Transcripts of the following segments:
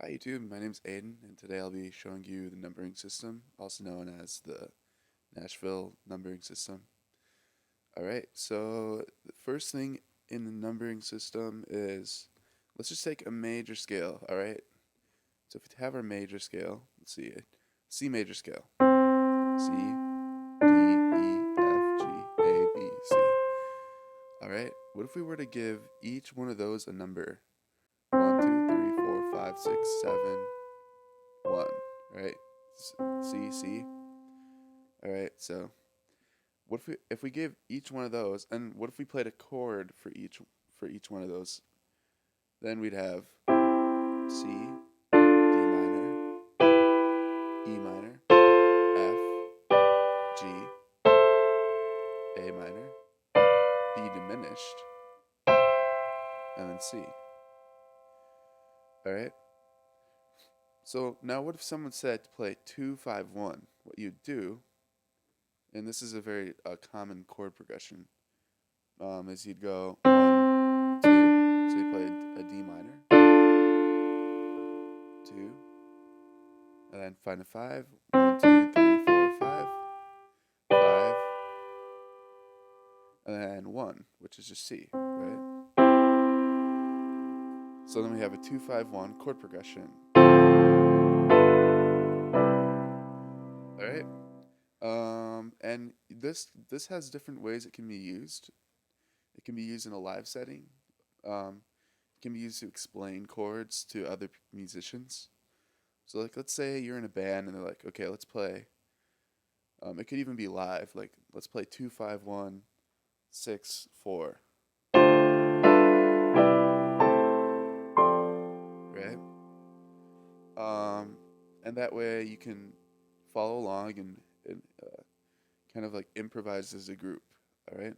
Hi YouTube, my name's Aiden, and today I'll be showing you the numbering system, also known as the Nashville numbering system. Alright, so the first thing in the numbering system is, let's just take a major scale, alright? So if we have our major scale, let's see it, C major scale, C, D, E, F, G, A, B, C. Alright, what if we were to give each one of those a number? 1, 2, 3, 4, 5, 6, 7, 1, right? C, C. All right, so what if we gave each one of those, and what if we played a chord for each one of those? Then we'd have C, D minor, E minor, F, G, A minor, B diminished, and then C. All right. So now what if someone said to play 2, 5, 1? What you'd do, and this is a very common chord progression, is you'd go 1, 2. So you played a D minor, 2, and then find a 5. 1, 2, 3, 4, 5, 5, and then 1, which is just C, right? So then we have a 2, 5, 1 chord progression. All right. And this has different ways it can be used. It can be used in a live setting. It can be used to explain chords to other musicians. So like, let's say you're in a band and they're like, okay, let's play. It could even be live. Like, let's play 2, 5, 1, 6, 4. Right? And that way you can follow along and kind of like improvise as a group. All right.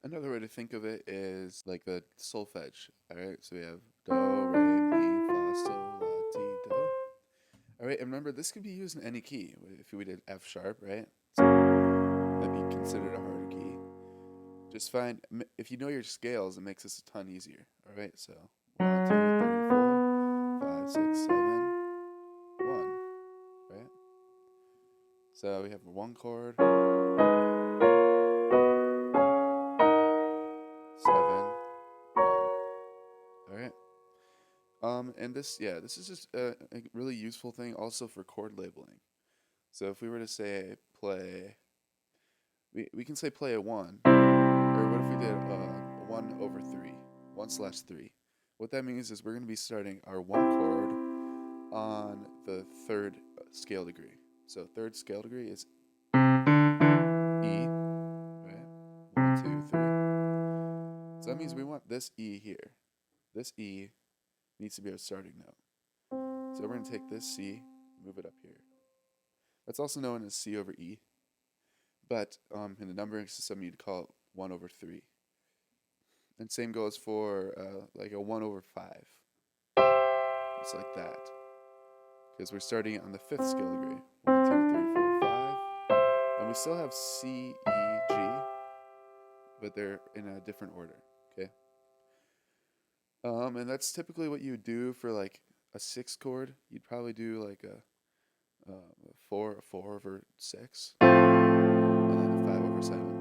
Another way to think of it is like the solfege. All right. So we have do, re, mi, fa, sol, la, ti, do. All right. And remember, this could be used in any key. If we did F sharp, right? So that'd be considered a harder key. Just find, if you know your scales, it makes this a ton easier. All right. So 1, 2, 3, 4, 5, 6, 7, 1. Right. So we have a 1 chord, 7, 1. All right. And this is just a really useful thing also for chord labeling. So if we were to say play, we can say play a 1, or what if we did a 1 over 3, 1/3. What that means is we're going to be starting our 1 chord on the 3rd scale degree. So 3rd scale degree is E, right? 1, 2, 3. So that means we want this E here. This E needs to be our starting note. So we're going to take this C, move it up here. That's also known as C over E. But in the numbering system, you'd call it 1 over 3. And same goes for like a 1 over 5. It's like that. Because we're starting on the 5th scale degree. 1, 2, 3, 4, 5. And we still have C, E, G, but they're in a different order. Okay. And that's typically what you would do for like a 6 chord. You'd probably do like a 4 over 6, and then a 5 over 7.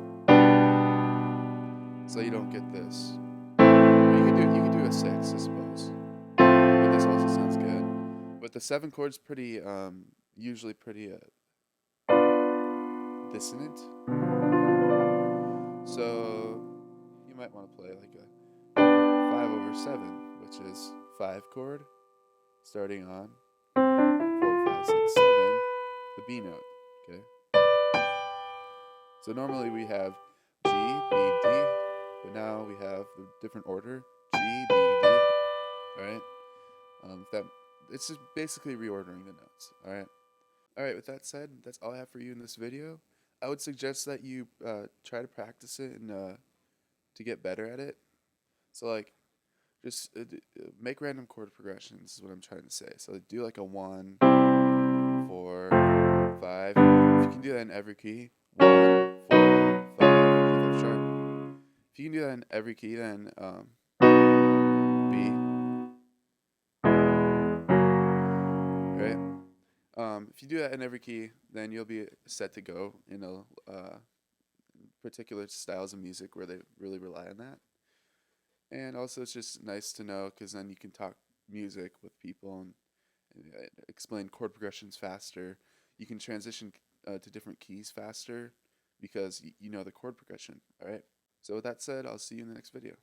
So you don't get this. Or you could do a 6, I suppose. But this also sounds good. But the 7 chord's pretty usually pretty dissonant. So you might want to play like a 5 over 7, which is 5 chord starting on 4, 5, 6, 7, the B note. Okay. So normally we have G, B, D, but now we have the different order: G, B, D. All right. It's just basically reordering the notes. All right. All right. With that said, that's all I have for you in this video. I would suggest that you try to practice it and to get better at it. So like, just make random chord progressions is what I'm trying to say. So do like a 1, 4, 5. If you can do that in every key, 1, 4, 5, F sharp. If you can do that in every key, then B, If you do that in every key, then you'll be set to go in a particular styles of music where they really rely on that. And also, it's just nice to know because then you can talk music with people and explain chord progressions faster. You can transition to different keys faster because you know the chord progression. All right. So with that said, I'll see you in the next video.